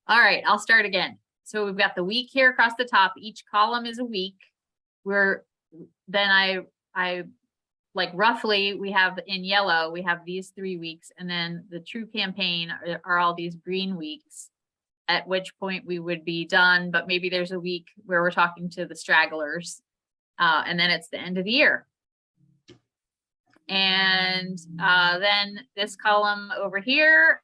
All right, I'll start again. So we've got the week here across the top. Each column is a week. Then I like roughly we have in yellow, we have these 3 weeks, and then the true campaign are all these green weeks, at which point we would be done, but maybe there's a week where we're talking to the stragglers, and then it's the end of the year. And then this column over here,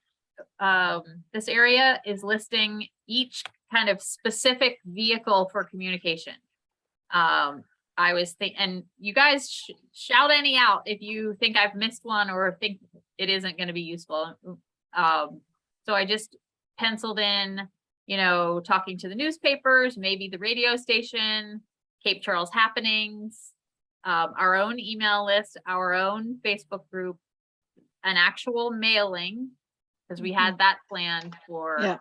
this area is listing each kind of specific vehicle for communication. I was thinking, and you guys shout any out if you think I've missed one or think it isn't going to be useful. So I just penciled in, talking to the newspapers, maybe the radio station, Cape Charles happenings, our own email list, our own Facebook group, an actual mailing, because we had that planned for,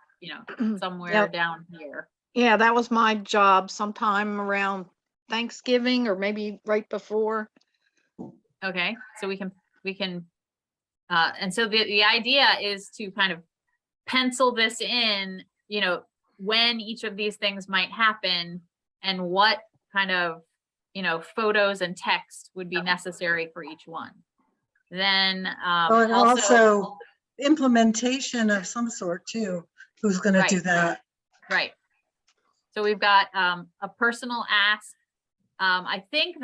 somewhere down here. Yeah, that was my job sometime around Thanksgiving or maybe right before. Okay, so we can, and so the idea is to kind of pencil this in, when each of these things might happen and what kind of, photos and text would be necessary for each one. Then and also implementation of some sort too. Who's going to do that? Right. So we've got a personal ask. I think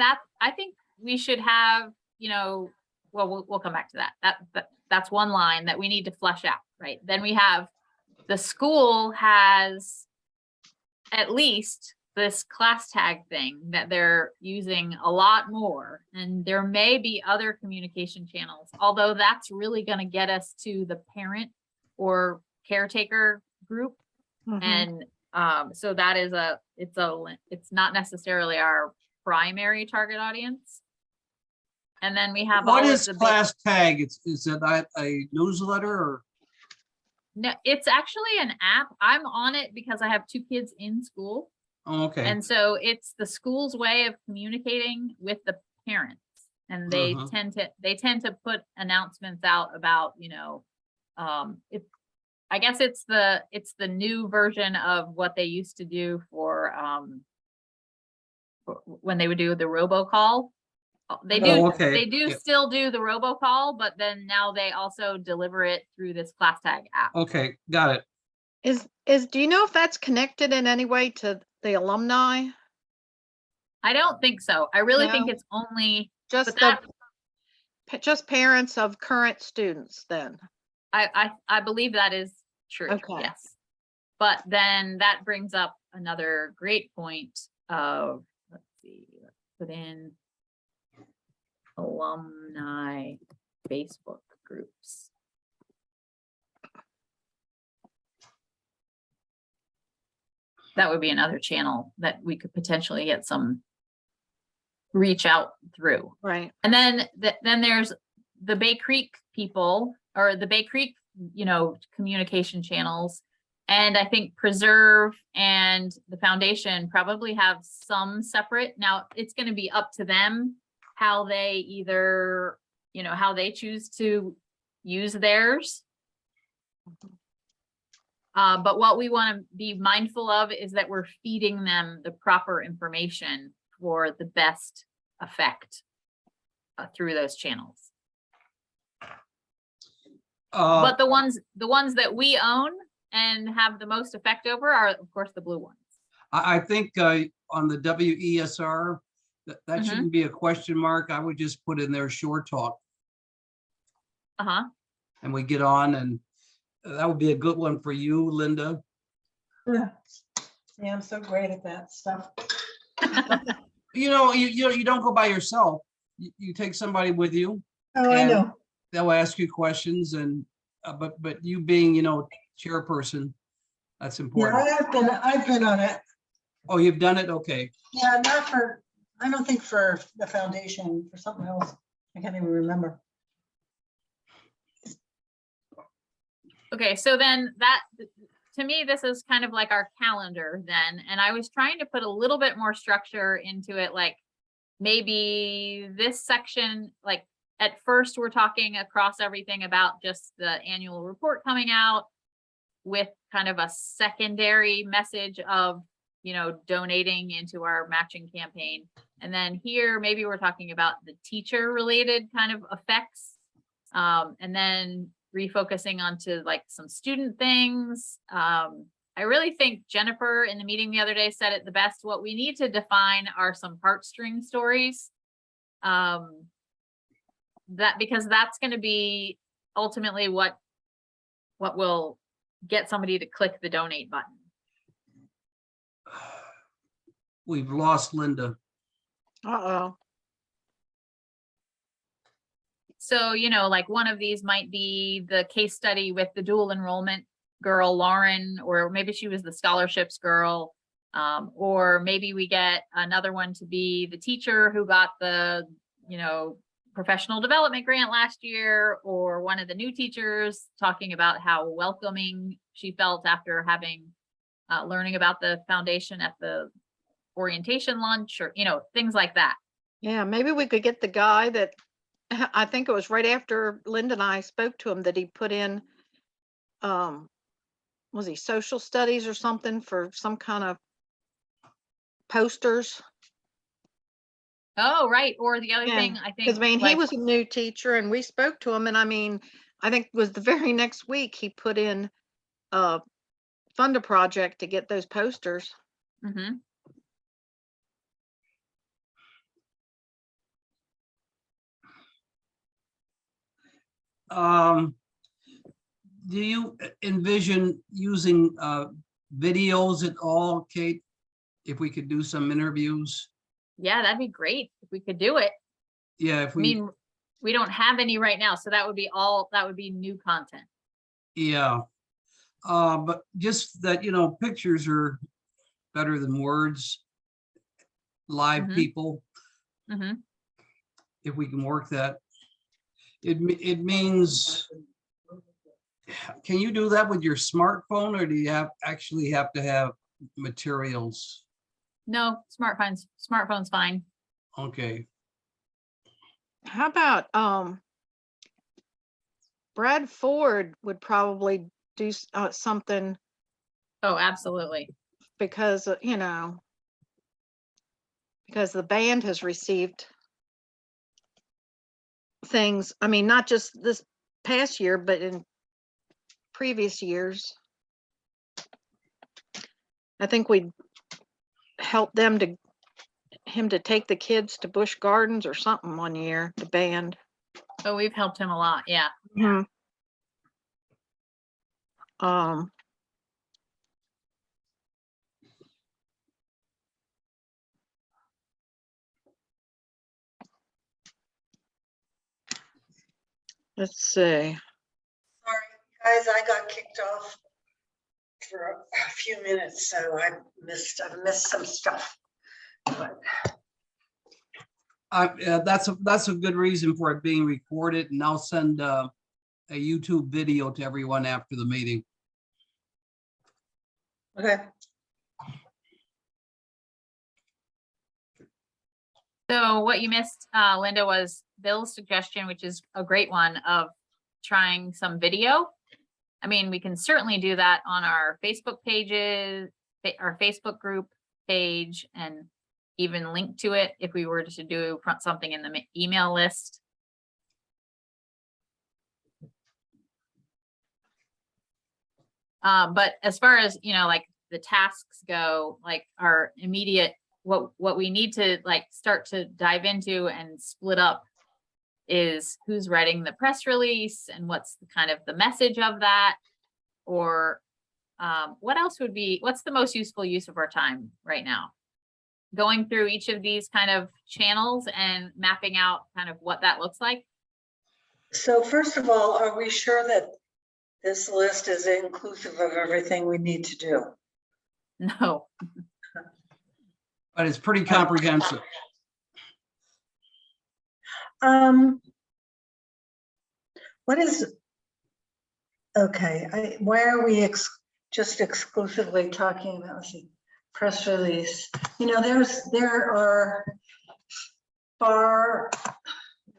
we should have, we'll come back to that. That's one line that we need to flesh out, right? Then we have the school has at least this class tag thing that they're using a lot more, and there may be other communication channels, although that's really going to get us to the parent or caretaker group. And so that is it's not necessarily our primary target audience. And then we have what is class tag? Is it a newsletter or? No, it's actually an app. I'm on it because I have 2 kids in school. Oh, okay. And so it's the school's way of communicating with the parents, and they tend to put announcements out about, I guess it's the new version of what they used to do for when they would do the robocall. They do still do the robocall, but then now they also deliver it through this class tag app. Okay, got it. Do you know if that's connected in any way to the alumni? I don't think so. I really think it's only just parents of current students then. I believe that is true. Okay. Yes. But then that brings up another great point of, let's put in alumni Facebook groups. That would be another channel that we could potentially get some reach out through. Right. And then there's the Bay Creek people, or the Bay Creek, communication channels. And I think Preserve and the foundation probably have some separate. Now it's going to be up to them how they either, how they choose to use theirs. But what we want to be mindful of is that we're feeding them the proper information for the best effect through those channels. But the ones that we own and have the most effect over are, of course, the blue ones. I think on the WESR, that shouldn't be a question mark. I would just put in there short talk. And we get on, and that would be a good one for you, Linda. Yeah, I'm so great at that stuff. You don't go by yourself. You take somebody with you. Oh, I know. They'll ask you questions, and but you being chairperson, that's important. Yeah, I've been on it. Oh, you've done it? Okay. Yeah, I don't think for the foundation, for something else. I can't even remember. Okay, so then that, to me, this is kind of like our calendar then. And I was trying to put a little bit more structure into it, like maybe this section, like at first we're talking across everything about just the annual report coming out. with kind of a secondary message of, you know, donating into our matching campaign. And then here, maybe we're talking about the teacher related kind of effects. And then refocusing onto like some student things. I really think Jennifer in the meeting the other day said it the best. What we need to define are some heartstring stories. Because that's going to be ultimately what will get somebody to click the donate button. We've lost Linda. Uh-oh. So, you know, like one of these might be the case study with the dual enrollment girl, Lauren, or maybe she was the scholarships girl. Or maybe we get another one to be the teacher who got the, you know, professional development grant last year, or one of the new teachers talking about how welcoming she felt after having learning about the foundation at the orientation lunch, or, you know, things like that. Yeah, maybe we could get the guy that, I think it was right after Linda and I spoke to him, that he put in, was he social studies or something, for some kind of posters? Oh, right. Or the other Yeah, thing, I think, because I mean, he like, was a new teacher and we spoke to him, and I mean, I think it was the very next week he put in fund a project to get those posters. mhm. Do you envision using videos at all, Kate? If we could do some interviews? Yeah, that'd be great if we could do it. Yeah, if I mean, we don't have any right now, so that would be new content. yeah. But just that, you know, pictures are better than words. Live Mhm. people, Mhm. if we can work that. It means, can you do that with your smartphone, or do you actually have to have materials? No, smartphone's fine. Okay, How about Brad Ford would probably do something, Oh, absolutely. because you know, because the band has received things, I mean, not just this past year, but in previous years. I think we'd help him to take the kids to Busch Gardens or something one year, the band. Oh, we've helped him a lot. Yeah. Mhm. Let's see. Sorry, guys, I got kicked off for a few minutes, so I've missed some stuff. But that's a good reason for it being recorded, and I'll send a YouTube video to everyone after the meeting. okay. So what you missed, Linda, was Bill's suggestion, which is a great one, of trying some video. I mean, we can certainly do that on our Facebook pages, our Facebook group page, and even link to it if we were to do something in the email list. But as far as, you know, like the tasks go, like our immediate, what we need to like start to dive into and split up is who's writing the press release and what's kind of the message of that, or what else would be, what's the most useful use of our time right now? Going through each of these kind of channels and mapping out kind of what that looks like. So first of all, are we sure that this list is inclusive of everything we need to do? No. But it's pretty comprehensive. What is, okay, why are we just exclusively talking about, let's see, press release? You know, there are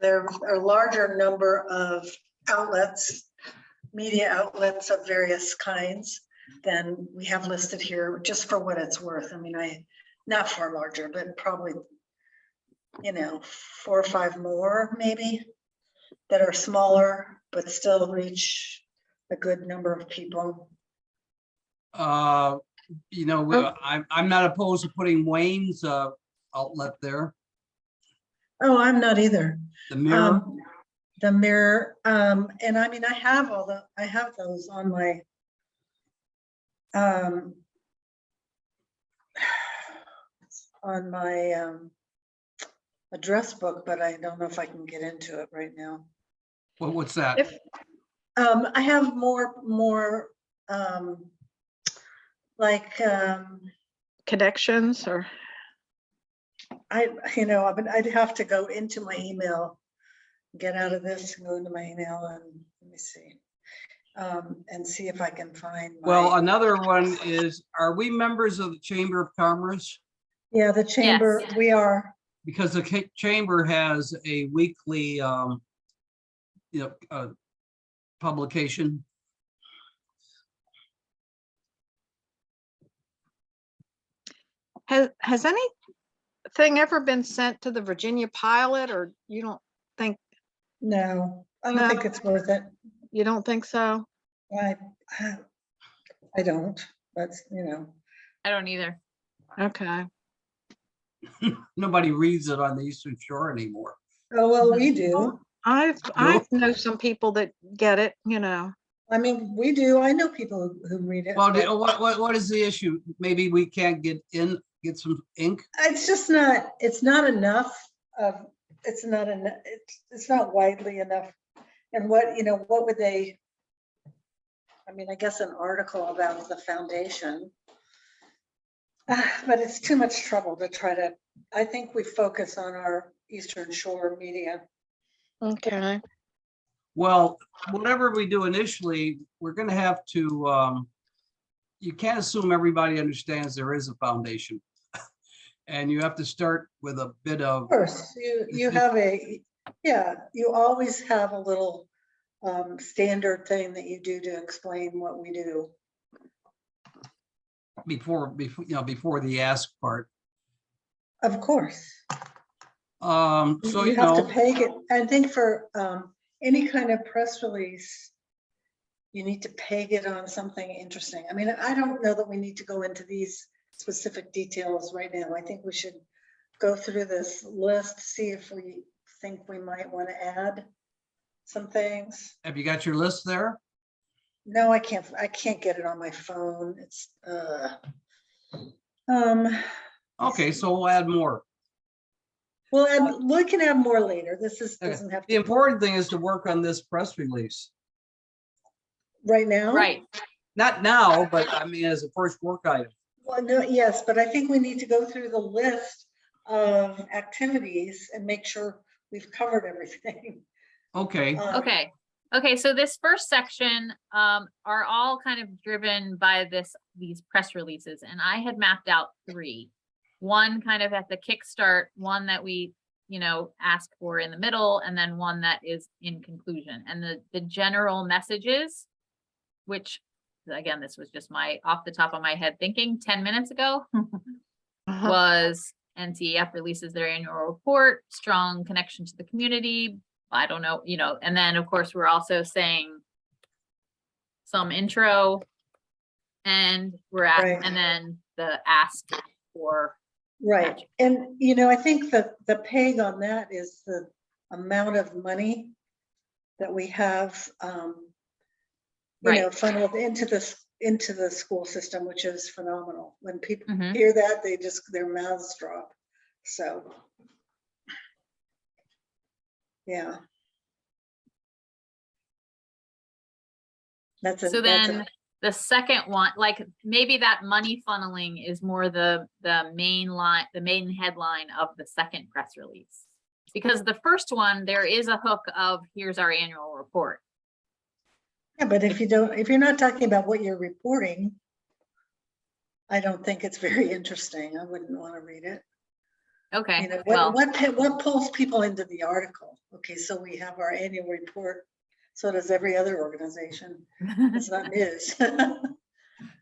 a larger number of outlets media outlets of various kinds than we have listed here, just for what it's worth. I mean, not far larger, but probably, 4 or 5 more maybe that are smaller, but still reach a good number of people. I'm not opposed to putting Wayne's outlet there, Oh, I'm not either. the Mirror. The Mirror, and I mean, I have those on my address book, but I don't know if I can get into it right now. What's that? If, I have more like connections or, I'd have to go into my email, get out of this and go into my email and let me see. And see if I can find. Well, another one is, are we members of the Chamber of Commerce? Yeah, the chamber, Yes. we are. Because the chamber has a weekly, publication. has anything ever been sent to the Virginia pilot, or you don't think No, I don't No. think it's worth it. you don't think so? I don't, but I don't either. Okay. Nobody reads it on the Eastern Shore anymore. oh, well, we do. I Nope. know some people that get it, I mean, we do. I know people who read it. Well, but what is the issue? Maybe we can't get some ink? it's just not, it's not enough of, it's not widely enough. And what would they, I mean, I guess an article about the foundation. But it's too much trouble to try to, I think we focus on our Eastern Shore media. Okay. Well, whatever we do initially, we're gonna have to, you can't assume everybody understands there is a foundation. And you have to start with a bit of, Of course, you have you always have a little standard thing that you do to explain what we do. before the ask part. Of course. So, You have to peg it. I think for any kind of press release, you need to peg it on something interesting. I mean, I don't know that we need to go into these specific details right now. I think we should go through this list, see if we think we might want to add some things. have you got your list there? No, I can't get it on my phone. It's Okay, so we'll add more. we can add more later. This doesn't have The to important thing is to work on this press release. right now. Right. Not now, but I mean, as a first work item. Well, no, yes, but I think we need to go through the list of activities and make sure we've covered everything. Okay, Okay. Okay, so this first section are all kind of driven by these press releases, and I had mapped out 3. One kind of at the kickstart, one that we, ask for in the middle, and then one that is in conclusion. And the general messages, which again, this was just my off the top of my head thinking 10 minutes ago, was NCEF releases their annual report, strong connection to the community. I don't know, and then of course, we're also saying some intro and Right. and then the ask for. Right, and I think that the peg on that is the amount of money that we have, Right. funneled into the school system, which is phenomenal. When people Mhm. hear that, their mouths drop. So, yeah. So then the second one, like maybe that money funneling is more the main line, the main headline of the second press release. Because the first one, there is a hook of here's our annual report. Yeah, but if you're not talking about what you're reporting, I don't think it's very interesting. I wouldn't want to read it. Okay, well, What pulls people into the article? Okay, so we have our annual report So does every other organization. It's not news.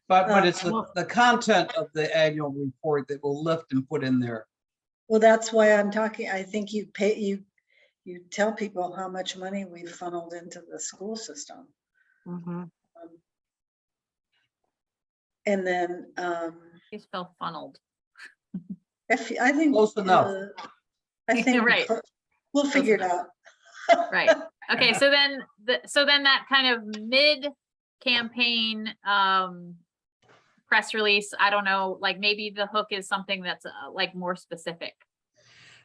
But it's well- the content of the annual report that we'll lift and put in there. Well, that's why I'm talking, I think you pay, you tell people how much money we've funneled into the school system. Mhm. And then, He felt funneled. I think. Close enough. I think Right. we'll figure it out. Right. Okay, so then that kind of mid-campaign press release, I don't know, like maybe the hook is something that's like more specific.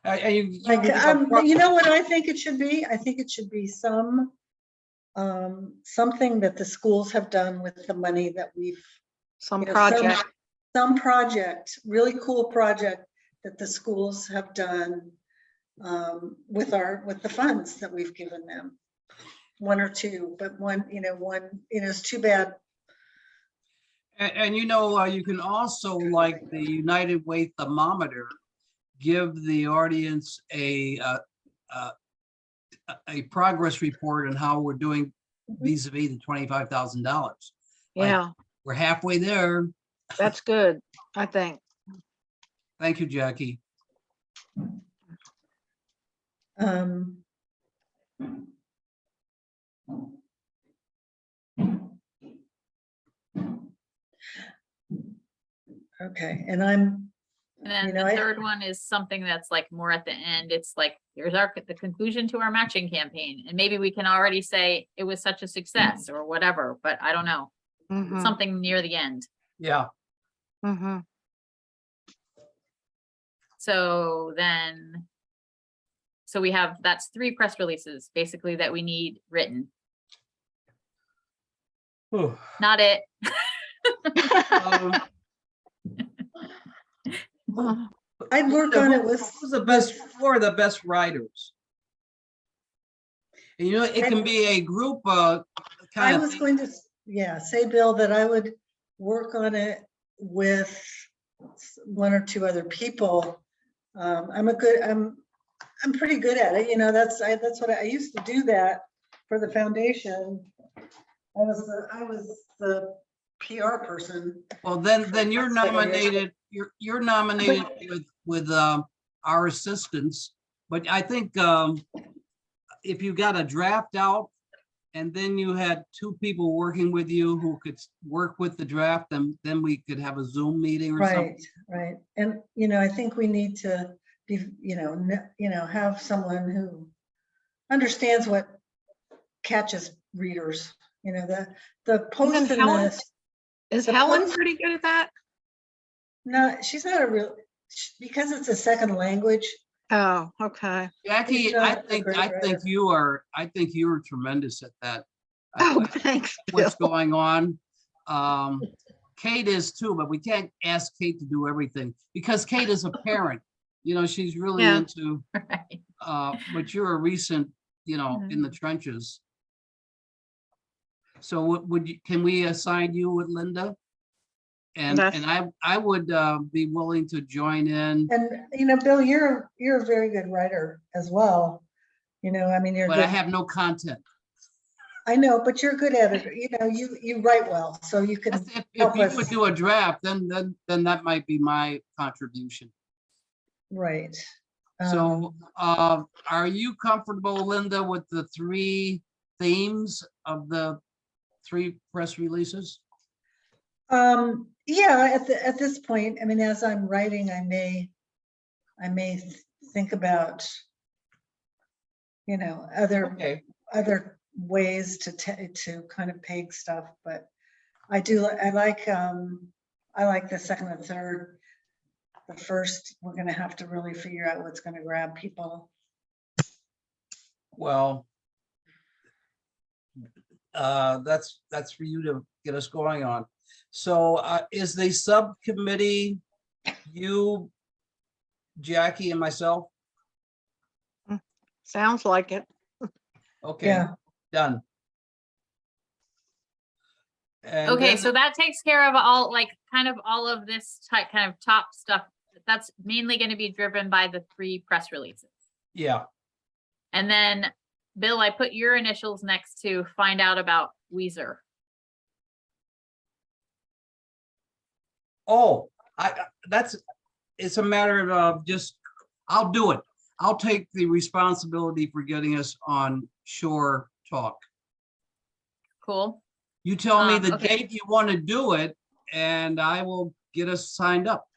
And you Like, give a pro- you know what I think it should be? I think it should be some, something that the schools have done with the money that we've, Some you know, project. some project, really cool project that the schools have done with the funds that we've given them. One or two, but one, it's too bad. And you know, you can also, like the United Way thermometer, give the audience a progress report on how we're doing vis-a-vis the $25,000. Yeah, We're halfway there. that's good, I think. Thank you, Jackie. Okay, and And then You know, the I- third one is something that's like more at the end. It's like, here's the conclusion to our matching campaign. And maybe we can already say it was such a success or whatever, but I don't know, Mhm, something near the end. Yeah. mhm. So then, so we have, that's 3 press releases basically that we need written. Whew. Not it. Um, I'd work on it with, who are the best writers? And you know, it can be a group I kind of was thing. going to, say, Bill, that I would work on it with 1 or 2 other people. I'm pretty good at it, that's what I used to do that for the foundation. I was the PR person. Well, then you're nominated, you're nominated with our assistants. But I think if you got a draft out and then you had 2 people working with you who could work with the draft, then we could have a Zoom meeting or something. Right. And, I think we need to be, have someone who understands what catches readers, the post in Helen- this. Is The Helen post- pretty good at that? No, she's not because it's a second language. Oh, okay. Jackie, He's I not a think great you are tremendous at that. Oh, thanks, What's Bill. going on. Kate is too, but we can't ask Kate to do everything because Kate is a parent. She's really Yeah. into, Right. but you're a recent, in the trenches. So can we assign you with Linda? And I would be willing to join in, And, Bill, you're a very good writer as well. You're but I good. have no content. I know, but you're good at it. You write well, so you can If help you us. would do a draft, then that might be my contribution. Right. So, are you comfortable, Linda, with the 3 themes of the 3 press releases? Yeah, at this point, as I'm writing, I may think about, Okay, other ways to kind of peg stuff, but I like the second and third. The first, we're gonna have to really figure out what's gonna grab people. well, that's for you to get us going on. So, is the subcommittee you, Jackie, and myself? Sounds like it. Okay, Yeah. done. And Okay, then- so that takes care of all, like, kind of all of this type, kind of top stuff. That's mainly going to be driven by the 3 press releases. yeah, And then Bill, I put your initials next to find out about Weezer. Oh, it's a matter of just, I'll do it. I'll take the responsibility for getting us on Shore Talk. Cool. You tell me the Okay. date you want to do it, and I will get us signed up.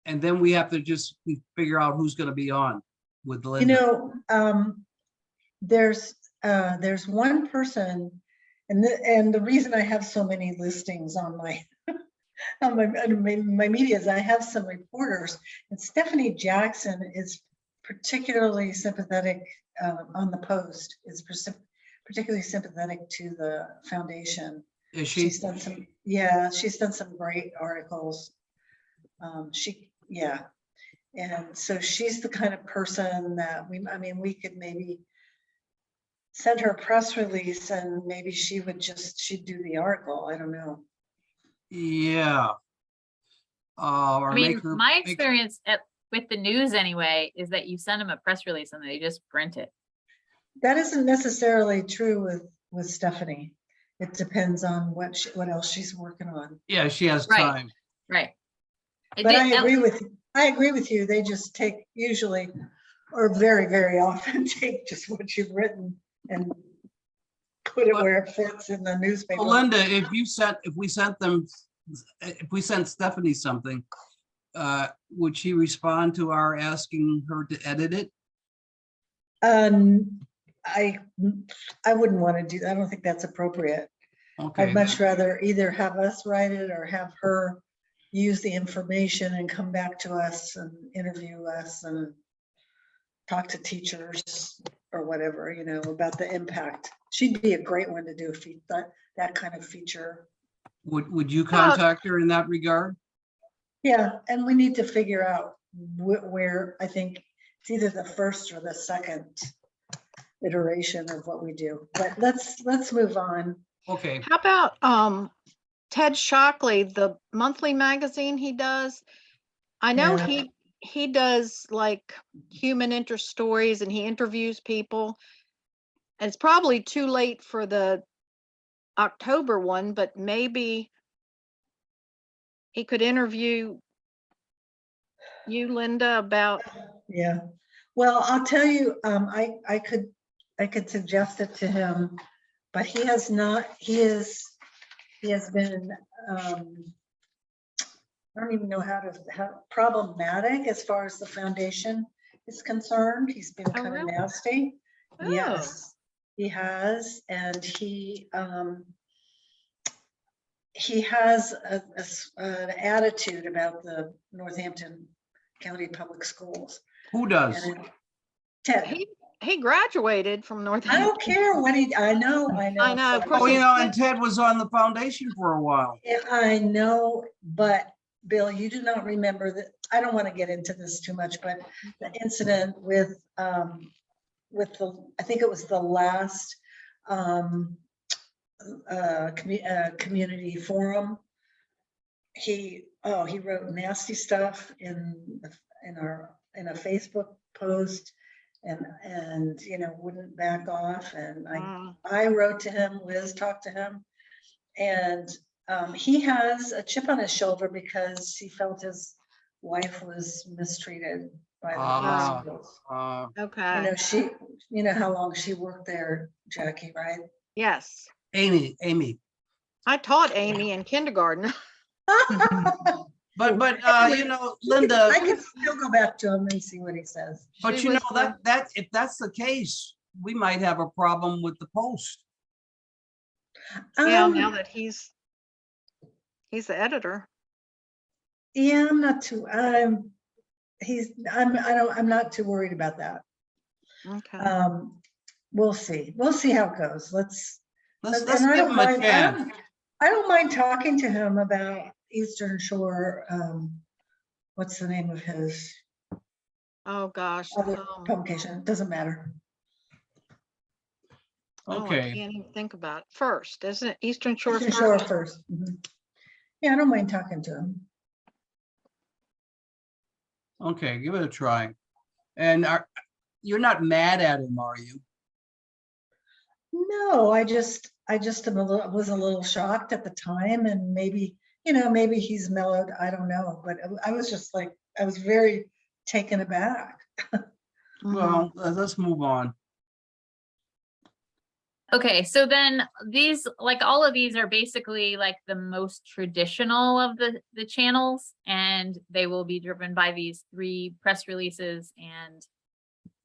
And then we have to just figure out who's going to be on with You Linda. know, there's one person, and the reason I have so many listings on my on my media is I have some reporters, and Stephanie Jackson is particularly sympathetic on the Post. Is particularly sympathetic to the foundation. Is she? She's done some, yeah, she's done some great articles. Yeah. And so she's the kind of person that we could maybe send her a press release and maybe she'd do the article. I don't know. Yeah. Or I mean, make her. my experience with the news anyway is that you send them a press release and they just print it. That isn't necessarily true with Stephanie. It depends on what else she's working on. Yeah, she has Right. time. Right. But I agree with you. They just take usually, or very, very often take just what you've written and put it where it fits in the newspaper. Linda, if we sent Stephanie something, would she respond to our asking her to edit it? I wouldn't want to do that. I don't think that's appropriate. Okay. I'd much rather either have us write it or have her use the information and come back to us and interview us and talk to teachers or whatever, about the impact. She'd be a great one to do that kind of feature. Would you contact her in that regard? Yeah, and we need to figure out where I think it's either the first or the second iteration of what we do. But let's move on. Okay. How about Ted Shockley, the monthly magazine he does? I know Yeah. he does like human interest stories and he interviews people. And it's probably too late for the October one, but maybe he could interview you, Linda, about. Yeah. Well, I'll tell you, I could suggest it to him, but he has not. He has been. I don't even know how problematic as far as the foundation is concerned. He's been kind of really? nasty. Oh. Yes, he has, and he has an attitude about the Northampton County Public Schools. Who does? And Ted. He graduated from I Northampton. don't care what I know. I know, of course. Oh, and Ted was on the foundation for a while. Yeah, I know, but Bill, you do not remember that. I don't want to get into this too much, but the incident with I think it was the last community forum. He wrote nasty stuff in a Facebook post and wouldn't back off. And I wrote to him, Liz talked to him, and he has a chip on his shoulder because he felt his wife was mistreated by the schools. Okay. She, how long she worked there, Jackie, right? Yes. Amy. I taught Amy in kindergarten. But Linda. I can still go back to him and see what he says. But that if that's the case, we might have a problem with the Post. Yeah, now that he's the editor. Yeah, I'm not too. I'm not too worried about that. Okay. We'll see. We'll see how it goes. Let's give him a chance. I don't mind talking to him about Eastern Shore. What's the name of his Oh gosh. other publication? Doesn't matter. Okay. I can't even think about it. First, isn't it Eastern Shore Eastern First? Shore first. Yeah, I don't mind talking to him. Okay, give it a try. And you're not mad at him, are you? No, I just was a little shocked at the time, and maybe, maybe he's mellowed, I don't know, but I was just like, I was very taken aback. Mhm. Well, let's move on. Okay, so then these, like all of these are basically like the most traditional of the channels, and they will be driven by these 3 press releases and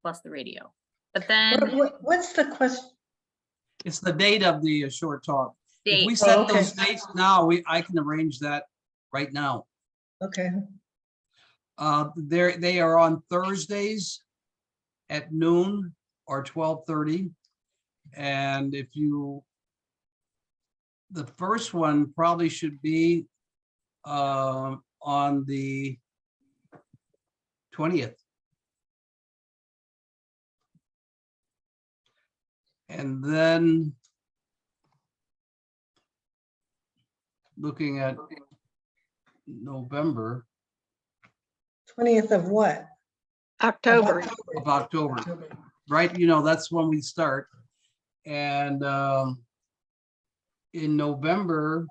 plus the radio. But then What's the question? It's the date of the short talk. If we date, set okay. those dates now, I can arrange that right now. Okay, They are on Thursdays at noon or 12:30. And the first one probably should be on the 20th. And then looking at November 20th of what? October. of October, right? That's when we start. And in November,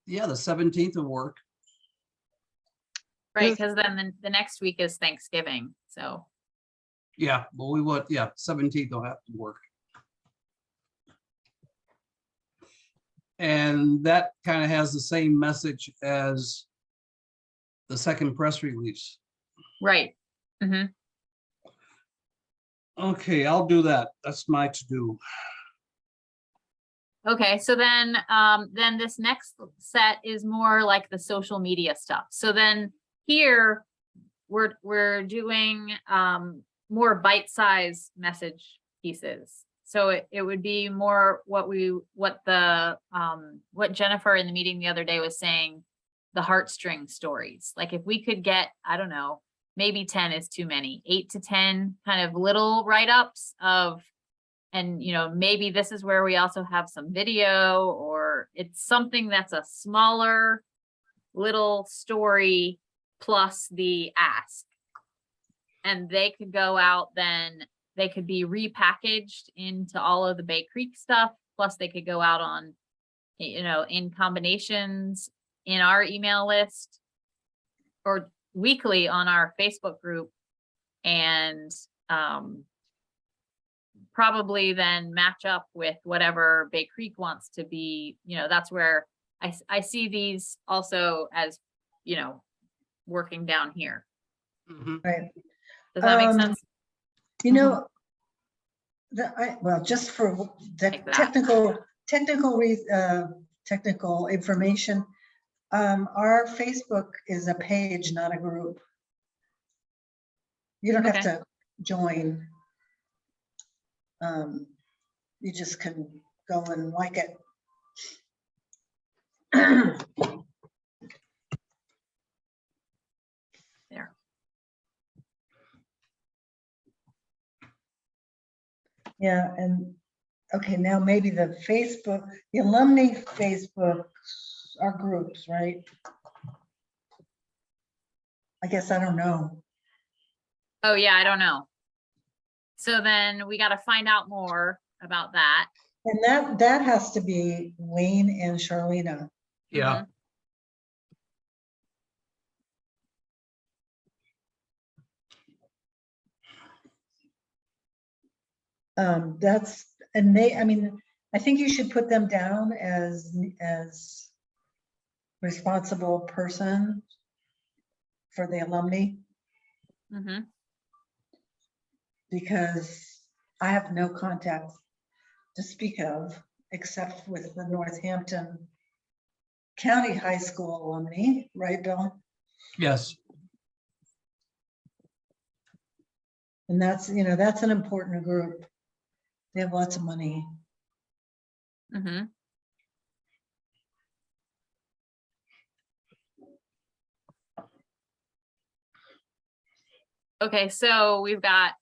yeah, the 17th will work. right? Because then the next week is Thanksgiving. So, Yeah, but we would, yeah, 17th will have to work. And that kind of has the same message as the second press release. right. Hmm. Okay, I'll do that. That's my to-do. Okay, so then this next set is more like the social media stuff. So then here we're doing more bite-sized message pieces. So it would be more what Jennifer in the meeting the other day was saying, the heartstring stories. Like if we could get, I don't know, maybe 10 is too many, 8 to 10 kind of little write-ups of, and maybe this is where we also have some video, or it's something that's a smaller little story plus the ask. And they could go out, then they could be repackaged into all of the Bay Creek stuff. Plus they could go out on, in combinations in our email list or weekly on our Facebook group, and probably then match up with whatever Bay Creek wants to be. That's where I see these also as, working down here. Mhm. right. Does that make sense? Well, just for the Like that. technical information, our Facebook is a page, not a group. You don't have Okay. to join. You just can go and like it. There. Yeah, and okay, now maybe the alumni Facebook are groups, right? I guess I don't know. Oh yeah, I don't know. So then we got to find out more about that. And that has to be Wayne and Charlena. Yeah. I think you should put them down as responsible person for the alumni, Hmm. because I have no contact to speak of except with the Northampton County High School alumni, right, Bill? Yes. And that's an important group. They have lots of money. Hmm. Okay, so we've got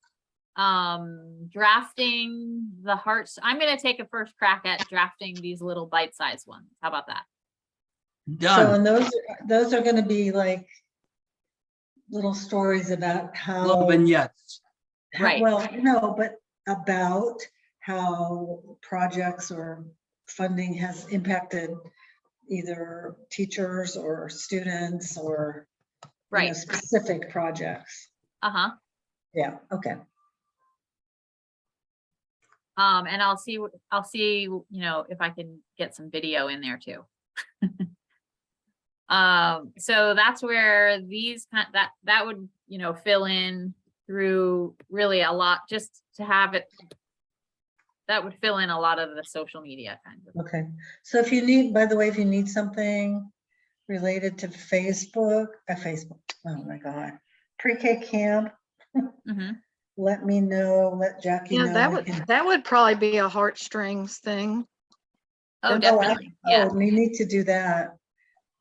drafting the hearts. I'm going to take a first crack at drafting these little bite-sized ones. How about that? So, Done. and those are going to be like little stories about Little how vignettes. Right. Well, no, but about how projects or funding has impacted either teachers or students or, Right. specific projects. Uh-huh. Yeah, okay. And I'll see, if I can get some video in there too. So that's where these that would, fill in through really a lot, just to have it. That would fill in a lot of the social media kinds of. Okay, so if you need, by the way, if you need something related to Facebook, oh my God, pre-K camp, Mhm. let me know, let Jackie Yeah, know. that I would, can- that would probably be a heartstrings thing. Oh, I- definitely. Yeah. Oh, we need to do that.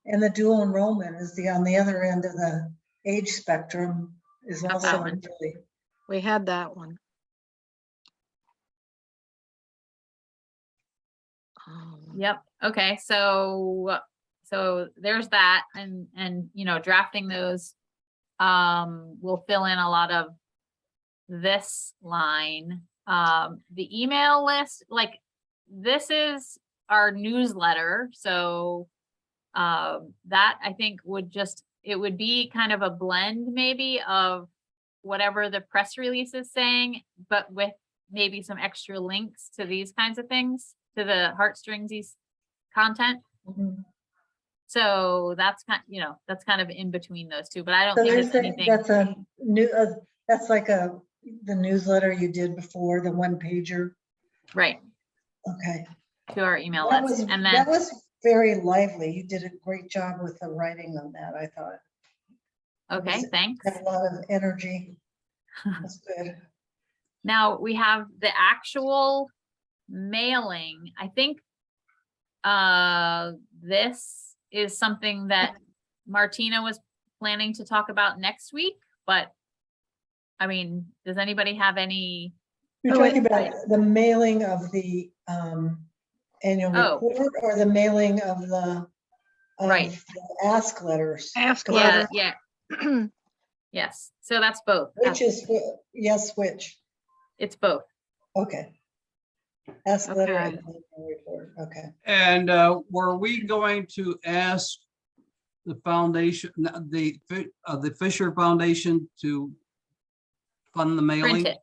And the dual enrollment is on the other end of the age spectrum is Got that also one. really, We had that one. Yep. Okay. So there's that, and drafting those will fill in a lot of this line. The email list, like, this is our newsletter, so that I think it would be kind of a blend maybe of whatever the press release is saying, but with maybe some extra links to these kinds of things, to the heartstringsy content. Mhm. So that's that's kind of in between those two, but I don't So think there's it's anything. that's a new, that's like the newsletter you did before, the one pager. Right, Okay. to our email That list. was, And that then, was very lively. You did a great job with the writing on that, I thought. okay, was- thanks. Had a lot of energy. That's good. Now we have the actual mailing. I think this is something that Martina was planning to talk about next week, but I mean, does anybody have any? You're Oh, talking about the mailing of the annual Oh. report or the mailing of the Right. the ask letters? Ask 'Cause letter. Yeah, yes. So that's both. Which is, yes, which? It's both. Okay. Ask letter Okay. and annual report, okay. And were we going to ask the foundation, the Fisher Foundation to fund the Print mailing? it.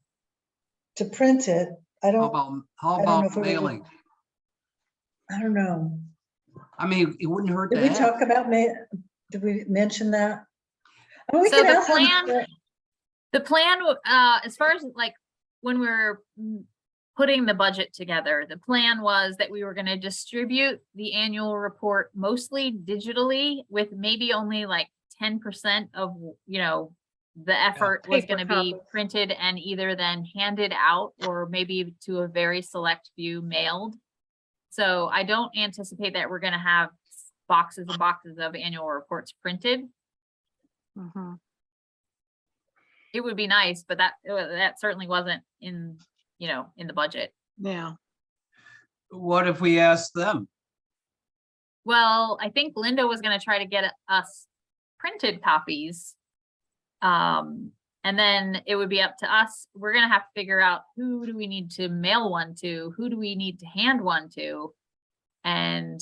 To print it, I How don't, about, how I don't know about if we were- mailing? I don't know. I mean, it wouldn't hurt Did to we have. talk about, did we mention that? I mean, we So could the ask them plan- to- The plan, as far as like when we're putting the budget together, the plan was that we were going to distribute the annual report mostly digitally, with maybe only like 10% of, the effort was Paper going to be copies. printed and either then handed out or maybe to a very select few mailed. So I don't anticipate that we're going to have boxes and boxes of annual reports printed. Mhm. It would be nice, but that certainly wasn't in the budget. Yeah. What if we ask them? Well, I think Linda was gonna try to get us printed copies. And then it would be up to us. We're gonna have to figure out who do we need to mail one to, who do we need to hand one to? And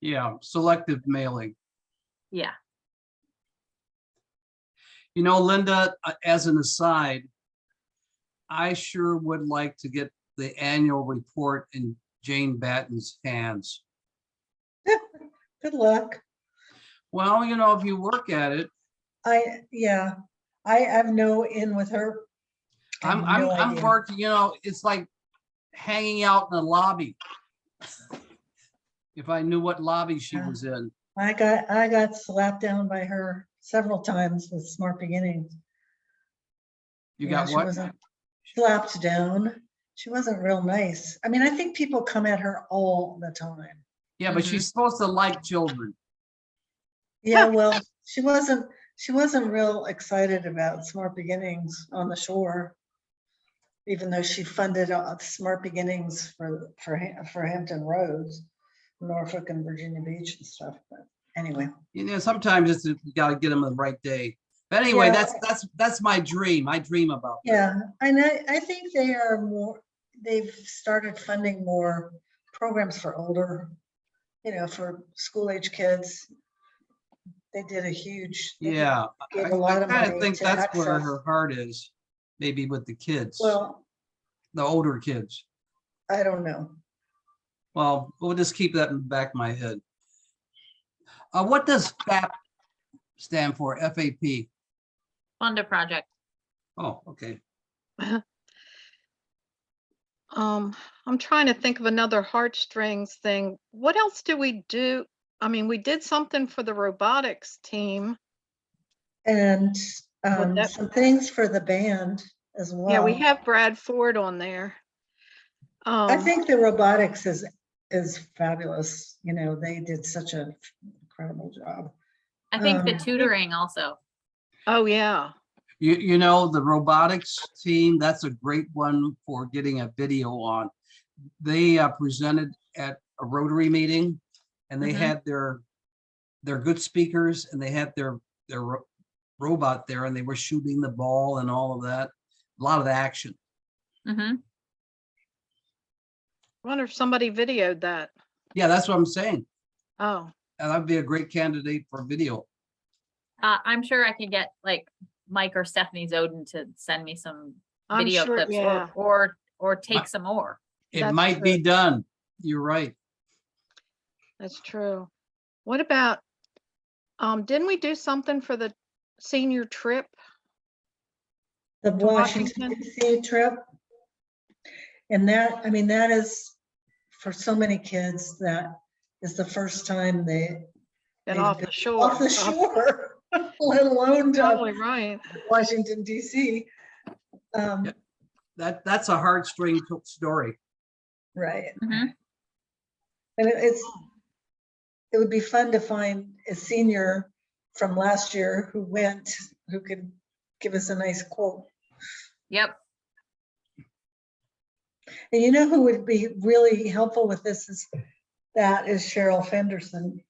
Yeah, selective mailing. yeah, You know, Linda, as an aside, I sure would like to get the annual report in Jane Batten's hands. Good luck. Well, if you work at it, Yeah, I have no in with her. I have no I'm idea. working, it's like hanging out in the lobby. If I knew what lobby she Yeah. was in. I got slapped down by her several times with Smart Beginnings. You Yeah, got she what? wasn't slapped down. She wasn't real nice. I mean, I think people come at her all the time. Yeah, but she's supposed to like children. Yeah, well, she wasn't real excited about Smart Beginnings on the shore, even though she funded Smart Beginnings for Hampton Roads, Norfolk and Virginia Beach and stuff. But anyway, Sometimes you got to get them on the right day. But anyway, Yeah. that's my dream. I dream about that. Yeah, and I think they are more, they've started funding more programs for older, for school age kids. They did a huge. They Yeah, gave I a lot of kind of money think to that's where access. her heart is, maybe with the kids, Well, the older kids. I don't know. Well, we'll just keep that in the back of my head. What does FAP stand for? FAP? Fund a project. Oh, okay. I'm trying to think of another heartstrings thing. What else do we do? I mean, we did something for the robotics team. And that- some things for the band as well. Yeah, we have Brad Ford on there. I think the robotics is fabulous. They did such an incredible job. I think the Um, tutoring also. Oh, yeah. You know, the robotics team, that's a great one for getting a video on. They presented at a Rotary meeting, and they Mhm. had their good speakers, and they had their robot there, and they were shooting the ball and all of that. A lot of action. Mm-hmm. I wonder if somebody videoed that. Yeah, that's what I'm saying. Oh, And that'd be a great candidate for video. I'm sure I can get like Mike or Stephanie Zoden to send me some I'm video sure, clips yeah. or take Mi- some more. It That's might be done. You're right. that's true. What about, didn't we do something for the senior trip? The To Washington Washington? DC trip. And that is for so many kids, that is the first time Get they've off been the shore. off the shore, let alone to Probably right. Washington DC. Yeah. That's a heartstring story. Right. Mhm. And it would be fun to find a senior from last year who could give us a nice quote. Yep. And you know who would be really helpful with this is Cheryl Fenderson,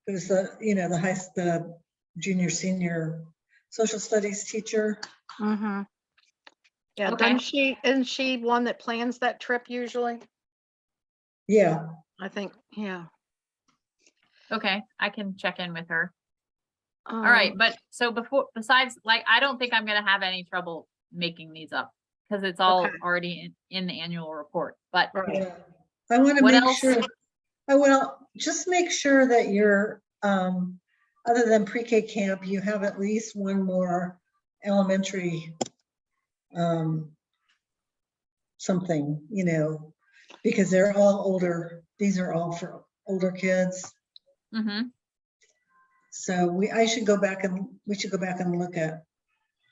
who's the junior senior social studies teacher. Mm-hmm. Yeah, Okay. isn't she one that plans that trip usually? Yeah. I think, yeah. Okay. I can check in with her. All right. But so besides, like, I don't think I'm going to have any trouble making these up because it's all Okay. already in the annual report. But Right. Yeah. I want to What make else? sure, just make sure that you're, other than pre-K camp, you have at least one more elementary something, because they're all older. These are all for older kids. Mhm. So we should go back and look at,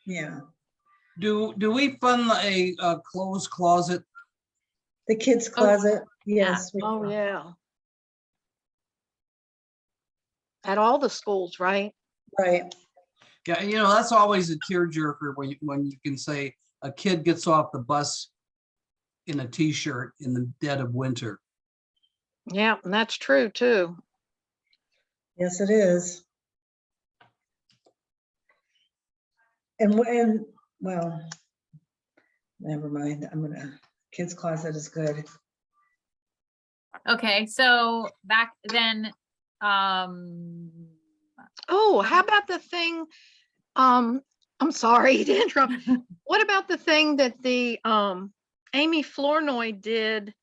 yeah, Do we fund a closed closet? the kids closet. Yes. Oh, yeah. At all the schools, right? Right. Yeah, that's always a tearjerker when you can say a kid gets off the bus in a t-shirt in the dead of winter. Yeah, and that's true too. Yes, it is. And well, never mind. Kids closet is good. Okay. So back then, Oh, how about the thing? I'm sorry to interrupt. What about the thing that the Amy Flournoy did?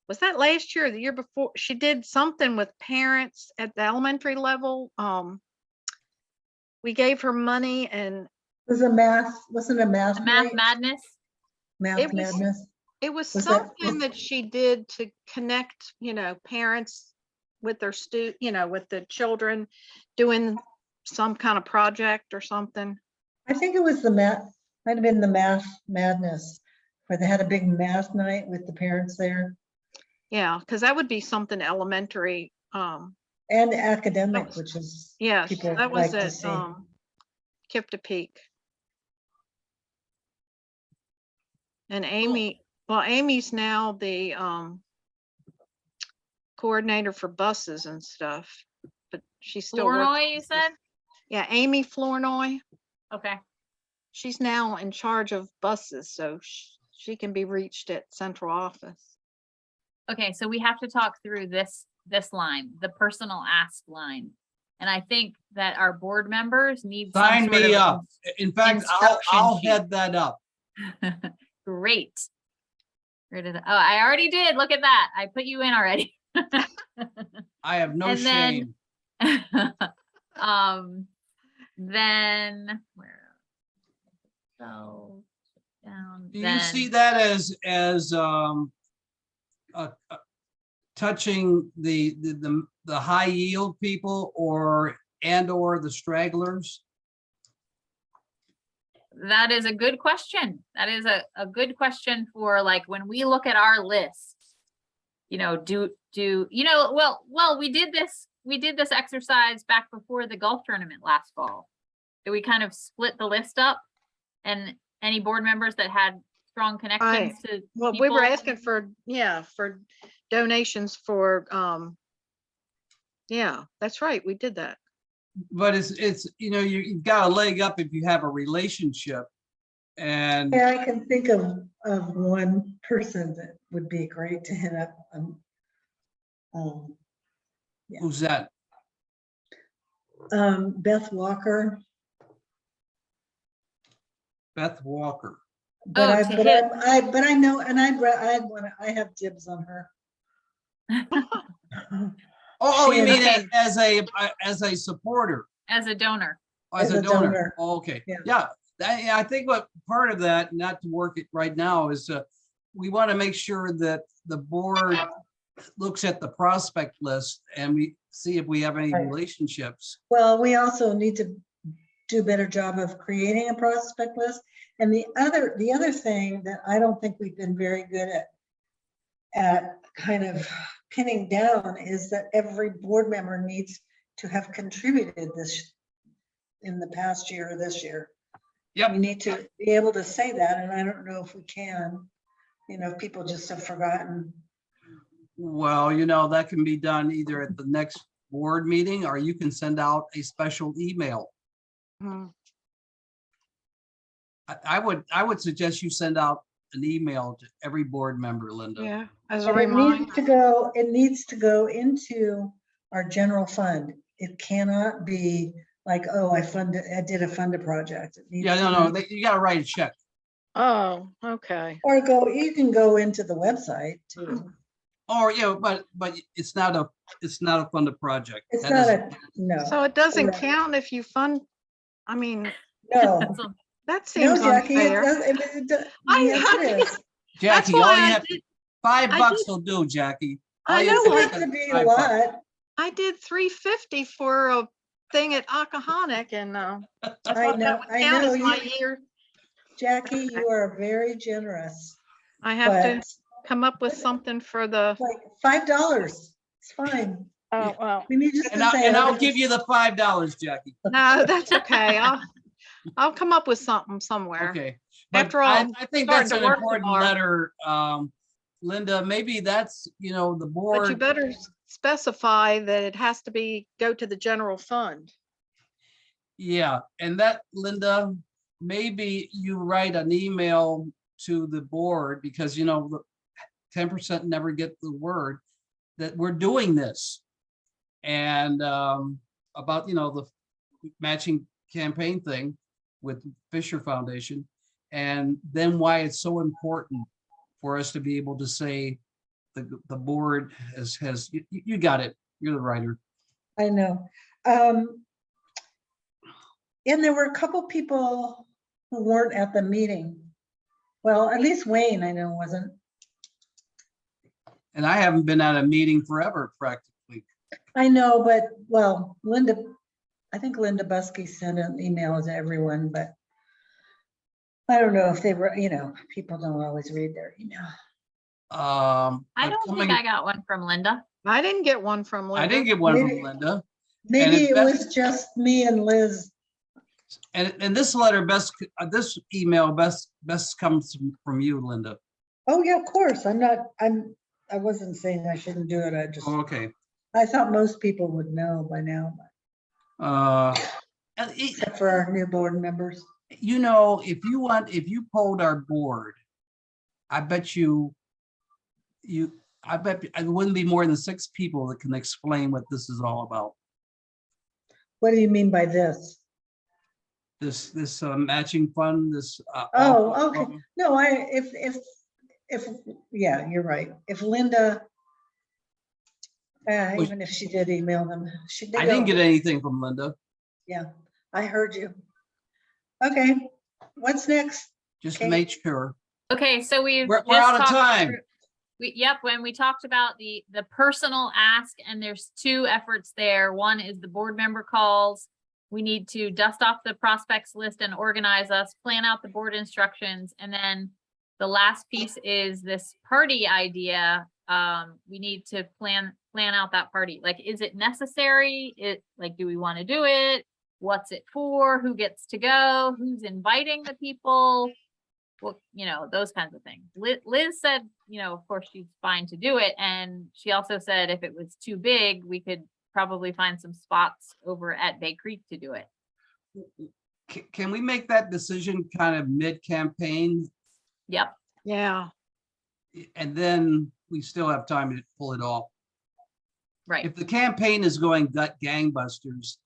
Was that last year or the year before? She did something with parents at the elementary level. We gave her money and Wasn't a math the night? math madness. Math It was- madness. it was Was that- something that she did to connect, parents with their with the children doing some kind of project or something. I think it was might have been the math madness, where they had a big math night with the parents there, Yeah, because that would be something elementary. and academic, was- which is Yes, people that was like to at see. Kipta Peak. And Amy's now the coordinator for buses and stuff, but she's still Flournoy, working. you said? Yeah, Amy Flournoy. Okay, She's now in charge of buses, so she can be reached at central office. okay, so we have to talk through this line, the personal ask line. And I think that our board members need some Sign sort me of up. In fact, instruction I'll sheet. head that up. Great. Oh, I already did. Look at that. I put you in already. I have no And shame. then where? So down. Do you see that as touching the high yield people or the stragglers? That is a good question. That is a good question for like, when we look at our list, you know, well, we did this exercise back before the golf tournament last fall. We kind of split the list up, and any board members that had strong connections to Well, we were people- asking for, for donations for, yeah, that's right. We did that. But it's you've got a leg up if you have a relationship. And Yeah, I can think of one person that would be great to hit up. who's that? Beth Walker. Beth Walker. But Oh, I, to but hit- I know, and I have dibs on her. Oh, She you and- mean Okay. as a supporter, as a donor. as a donor? Oh, okay, Yeah. yeah. I think what part of that, not to work it right now, is we want to make sure that the board looks at the prospect list and we see if we have any Right. relationships. Well, we also need to do a better job of creating a prospect list. And the other thing that I don't think we've been very good at kind of pinning down is that every board member needs to have contributed this in the past year or this year. Yep. We need to be able to say that, and I don't know if we can, if people just have forgotten. Well, that can be done either at the next board meeting or you can send out a special email. Mhm. I would suggest you send out an email to every board member, Linda. Yeah, as a And it reminder. needs to go into our general fund. It cannot be like, oh, I did a funded project. It needs Yeah, to no, be- you gotta write a check. Oh, okay. Or you can go into the website too. Or, but it's not a funded project. It's That not isn't- no, So it doesn't Correct. count if you fund, I mean, no. So- that No, seems Jackie, it unfair. does, yes, it is. Jackie, why all I you have, did- $5 I did- will do, Jackie. I All you know, It have doesn't to have do to is be a $5. lot. I did $350 for a thing at Akahonic, and I thought know, that would I count know as my you, year. Jackie, you are very generous, I have to but come up with something for the, like $5, it's fine. oh, well, We need just And to say. I'll give you the $5, Jackie. no, that's okay. I'll come up with something somewhere. Okay. But After all, I I'm think starting that's to an work important tomorrow. letter. Linda, maybe that's, the But you board. better specify that it has to go to the general fund. Yeah, and that, Linda, maybe you write an email to the board because, 10% never get the word that we're doing this. And about, the matching campaign thing with Fisher Foundation. And then why it's so important for us to be able to say the board has, you got it. You're the writer. I know. And there were a couple people who weren't at the meeting. Well, at least Wayne, I know, wasn't. And I haven't been at a meeting forever, practically. I know, but, well, I think Linda Buskey sent an email to everyone, but I don't know if they were, people don't always read their email. I but don't think I got one from Linda. I didn't get one from I Linda. didn't get one from Maybe- Linda. Maybe it's it best- was just me and Liz. And this letter this email best comes from you, Linda. Oh, yeah, of course. I wasn't saying I shouldn't do it. Okay. I thought most people would know by now. except for our new board members. You know, if you polled our board, I bet I bet it wouldn't be more than 6 people that can explain what this is all about. What do you mean by this? This matching fund, this. Oh, okay. No, if, yeah, you're right. If Linda, even if she did email them, I didn't get anything from Linda, Yeah, I heard you. Okay, what's next? just to Okay. make sure. Okay, so we've We're just out of talked time. through- Yep, when we talked about the personal ask, and there's 2 efforts there. One is the board member calls. We need to dust off the prospects list and organize us, plan out the board instructions, and then the last piece is this party idea. We need to plan out that party. Like, is it necessary? Do we want to do it? What's it for? Who gets to go? Who's inviting the people? Well, those kinds of things. Liz said, of course, she's fine to do it. And she also said if it was too big, we could probably find some spots over at Bay Creek to do it. Can we make that decision kind of mid-campaign? Yep. Yeah. And then we still have time to pull it off. Right. If the campaign is going gangbusters,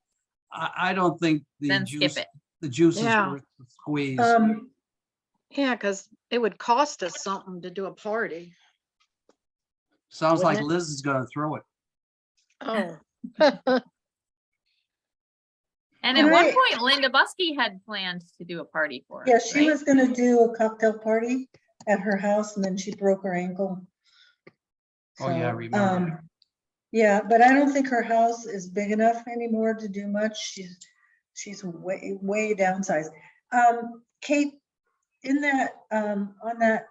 I don't think Then skip it. the juice is Yeah. worth the squeeze. Yeah, because it would cost us something to do a party. Sounds like wouldn't it? Liz is gonna throw it. Oh. And Can at one I- point, Linda Buskey had planned to do a party for us. Yeah, she right? was gonna do a cocktail party at her house and then she broke her ankle. Oh, yeah, I So, remember. Yeah, but I don't think her house is big enough anymore to do much. She's way downsized. Kate, in that, on that,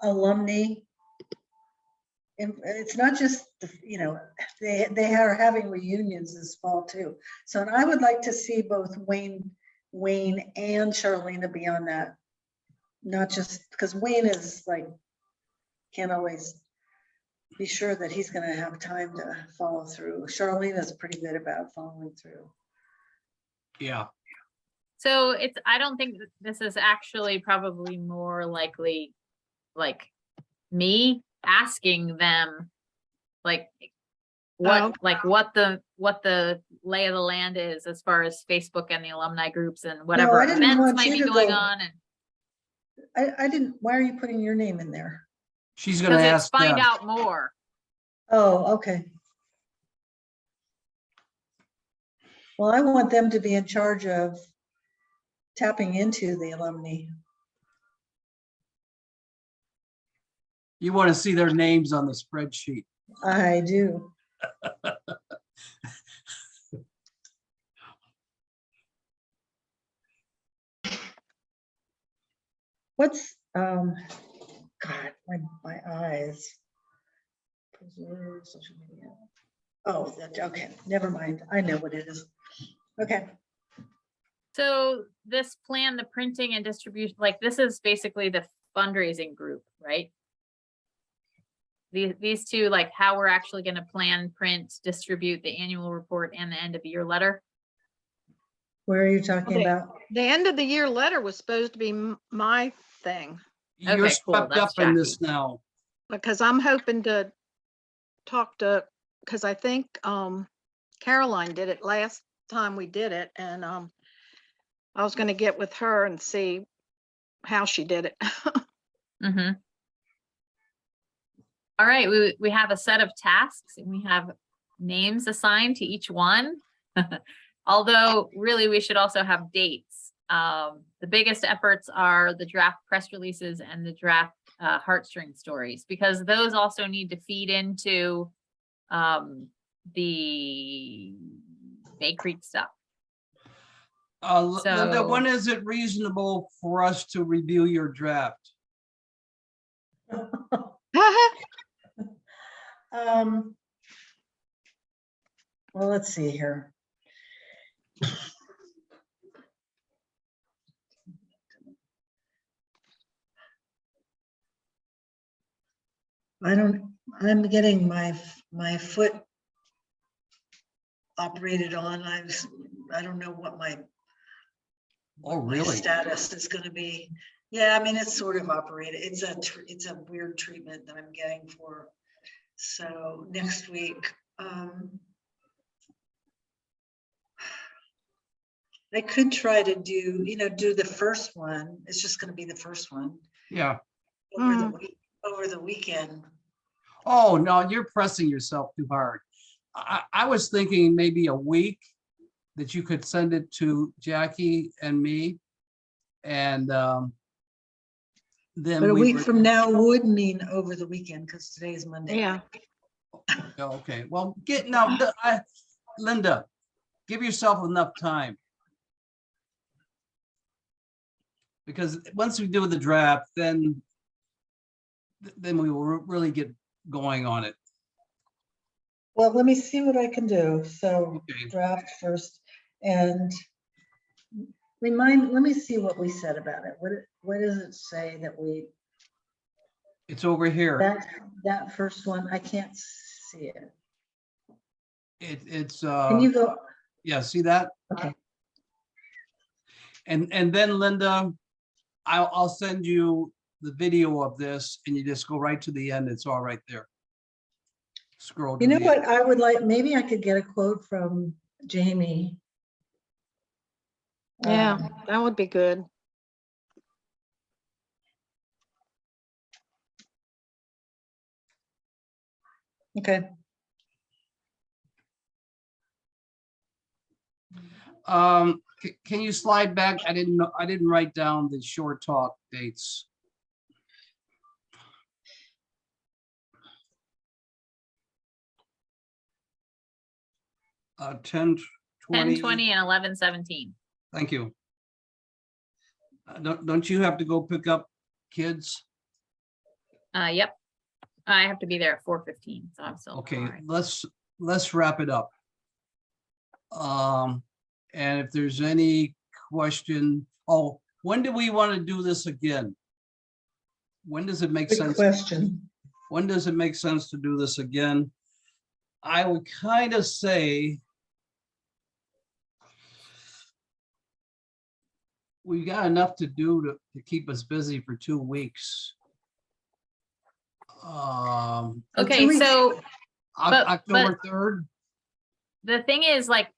alumni, and it's not just, they are having reunions this fall too. So and I would like to see both Wayne and Charlena be on that. Not just, because Wayne is like, can't always be sure that he's gonna have time to follow through. Charlene is pretty good about following through. Yeah, So I don't think that this is actually probably more likely like me asking them like what the lay of the land is as far as Facebook and the alumni groups and whatever I didn't events want might you be to going go- on, and I didn't, why are you putting your name in there? she's gonna because it's ask find them. out more. Oh, okay. Well, I want them to be in charge of tapping into the alumni. You want to see their names on the spreadsheet. I do. What's, God, my eyes. Preserve social media. Oh, okay, never mind. I know what it is. Okay, So this plan, the printing and distribution, like this is basically the fundraising group, right? These 2, like how we're actually going to plan, print, distribute the annual report and the end of the year letter. where are you talking Okay. about? The end of the year letter was supposed to be my thing, You're Okay, cool. swept up That's in this now. because I'm hoping to talk to, because I think Caroline did it last time we did it, and I was going to get with her and see how she did it. Mm-hmm. All right, we have a set of tasks and we have names assigned to each one. Although really we should also have dates. The biggest efforts are the draft press releases and the draft heartstring stories, because those also need to feed into the Bay Creek stuff. Linda, So- when is it reasonable for us to review your draft? Well, let's see here. I'm getting my foot operated on. I don't know what my Oh, my really? status is gonna be. Yeah, I mean, it's sort of operated. It's a weird treatment that I'm getting for. So next week, I could try to do the first one. It's just gonna be the first one Yeah. over the weekend. Oh, no, you're pressing yourself too hard. I was thinking maybe a week that you could send it to Jackie and me. And then But a we week would, from now would mean over the weekend because today is Monday. Yeah. okay, well, Linda, give yourself enough time. Because once we do the draft, then we will really get going on it. Well, let me see what I can do. So Okay. draft first and let me see what we said about it. What does it say that It's over here. that first one, I can't see it. It's Can you go? yeah, see that? Okay. And then Linda, I'll send you the video of this and you just go right to the end. It's all right there. Scroll to You know the what end. I would like, maybe I could get a quote from Jamie. Yeah, that would be good. Okay. Can you slide back? I didn't write down the short talk dates. Uh, 10, 20. 10:20 and 11:17. Thank you. Don't you have to go pick up kids? Yep. I have to be there at 4:15, so I'm still. Okay, all right. let's wrap it up. And if there's any question, when do we want to do this again? When does it make Good sense? question. When does it make sense to do this again? I would kind of say we got enough to do to keep us busy for 2 weeks. Okay, 2 weeks. so October 3rd. the thing is, like,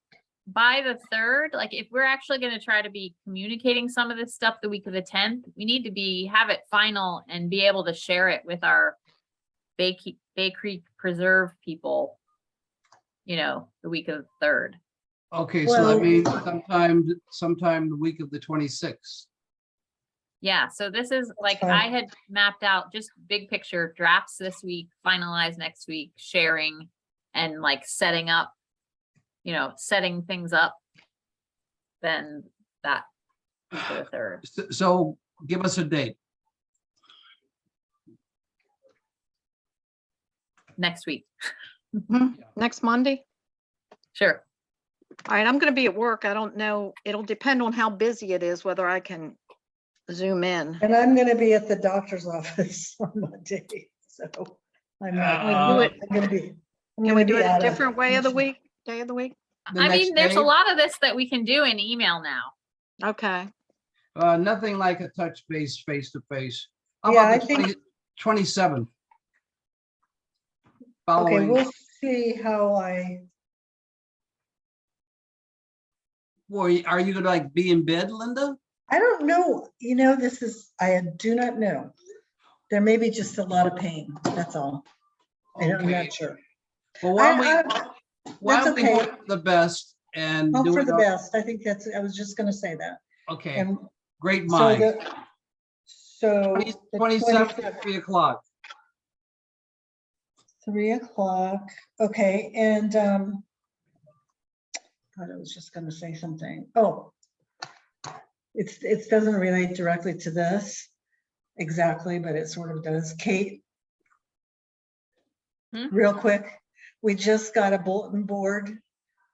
by the 3rd, like, if we're actually going to try to be communicating some of this stuff the week of the 10th, we need to have it final and be able to share it with our Bay Creek Preserve people, the week of the 3rd. Okay, so Well- that means sometime the week of the 26th. Yeah, so this is like, fine. I had mapped out just big picture drafts this week, finalize next week, sharing and like setting things up. Then that week of the 3rd. So give us a date. Next week. Next Monday. Sure. All right, I'm gonna be at work. I don't know. It'll depend on how busy it is, whether I can zoom in. And I'm gonna be at the doctor's office on Monday, so I'm not. Uh, I'm gonna be. I'm Can we gonna do be it a out of different day of the commission. week? The I next mean, there's day? a lot of this that we can do in email now. Okay. Nothing like a touch base face to face. How Yeah, about I the think- 27th? Okay, Following, we'll see how are you gonna like be in bed, Linda? I don't know, I do not know. There may be just a lot of pain, that's all. I'm Okay. not sure. Well, why don't That's we okay. hope for the best and Hope do for it the up? best. I think I was just gonna say that. Okay, And great so mind. the 27th at 3 o'clock. 3 o'clock, okay, and God, I was just gonna say something. Oh, it doesn't relate directly to this exactly, but it sort of does. Kate, real quick, we just got a bulletin board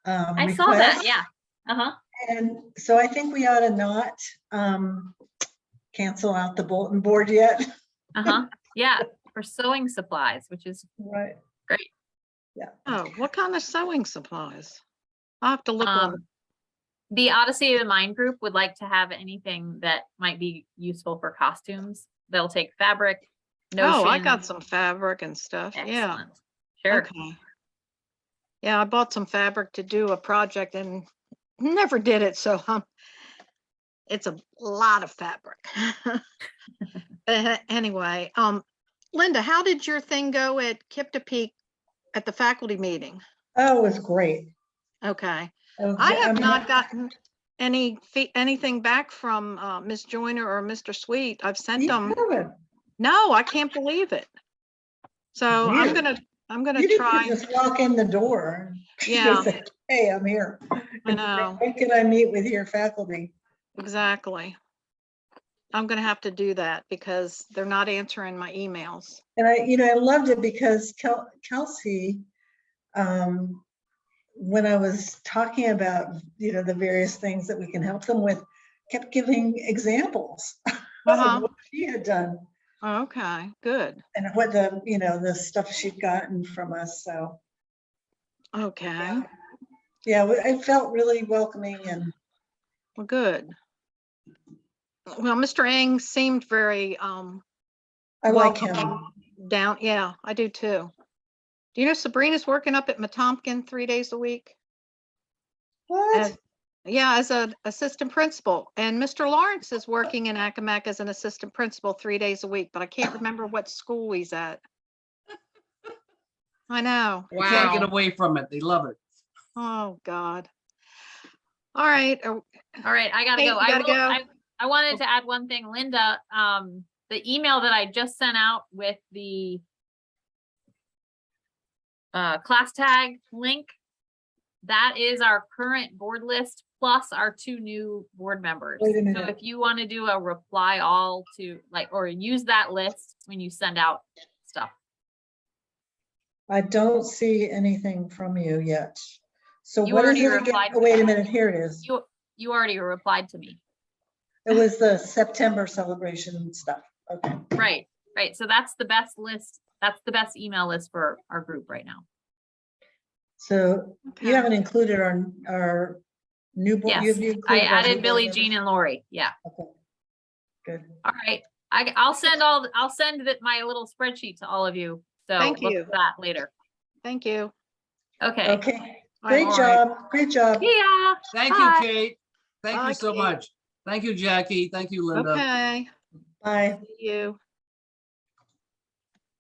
I saw that. request, Yeah. Uh-huh. and so I think we ought to not cancel out the bulletin board yet. Uh-huh. Yeah. For sewing supplies, which is Right. great. Oh, what kind of sewing supplies? I'll have to look on. The Odyssey of the Mind group would like to have anything that might be useful for costumes. They'll take fabric, Oh, I Notion. got some fabric and stuff. Yeah. Excellent. Sure. Okay. Yeah, I bought some fabric to do a project and never did it, so it's a lot of fabric. Anyway, Linda, how did your thing go at Kiptopeke at the faculty meeting? Oh, it was great. Okay. Oh, I have mean, not gotten anything back from Ms. Joyner or Mr. Sweet. I've sent you them. haven't. No, I can't believe it. So I'm Weird. gonna You didn't try. just walk in the door. Yeah. and say, hey, I'm here. I know. When can I meet with your faculty? Exactly. I'm gonna have to do that because they're not answering my emails. And I loved it because Kelsey, when I was talking about, the various things that we can help them with, kept giving examples Uh-huh. of what she had done Okay, good. and what the stuff she'd gotten from us. So Okay, yeah, it felt really welcoming and well, good. Well, Mr. Eng seemed very I like him. down. Yeah, I do too. Do you know Sabrina's working up at Metomkin 3 days a week? What? As an assistant principal, and Mr. Lawrence is working in Accomack as an assistant principal 3 days a week, but I can't remember what school he's at. I know. You can't get Wow. away from it. They love it. Oh, God. All right. All right, I gotta Kate, go. you gotta go? I wanted to add one thing, Linda, the email that I just sent out with the class tag link, that is our current board list plus our 2 new board members. Wait a So minute. if you want to do a reply all to or use that list when you send out stuff. I don't see anything from you yet. So You what is already it again? replied Oh, to wait a me. minute, here it is. You already replied to me. It was the September celebration stuff. Okay. Right. So that's the best list. That's the best email list for our group right now. So Okay. you haven't included our new board. Yes, you've I included our new added board Billie members? Jean and Lori. Yeah. Okay. Good. All right. I'll send my little spreadsheet to all of you. So Thank look you. at that later. Thank you. Okay. Okay. All Great right. job. Great job. Yeah. Thank Bye. you, Kate. Thank Bye, you so Kate. much. Thank you, Jackie. Thank you, Linda. Okay. Bye. See you.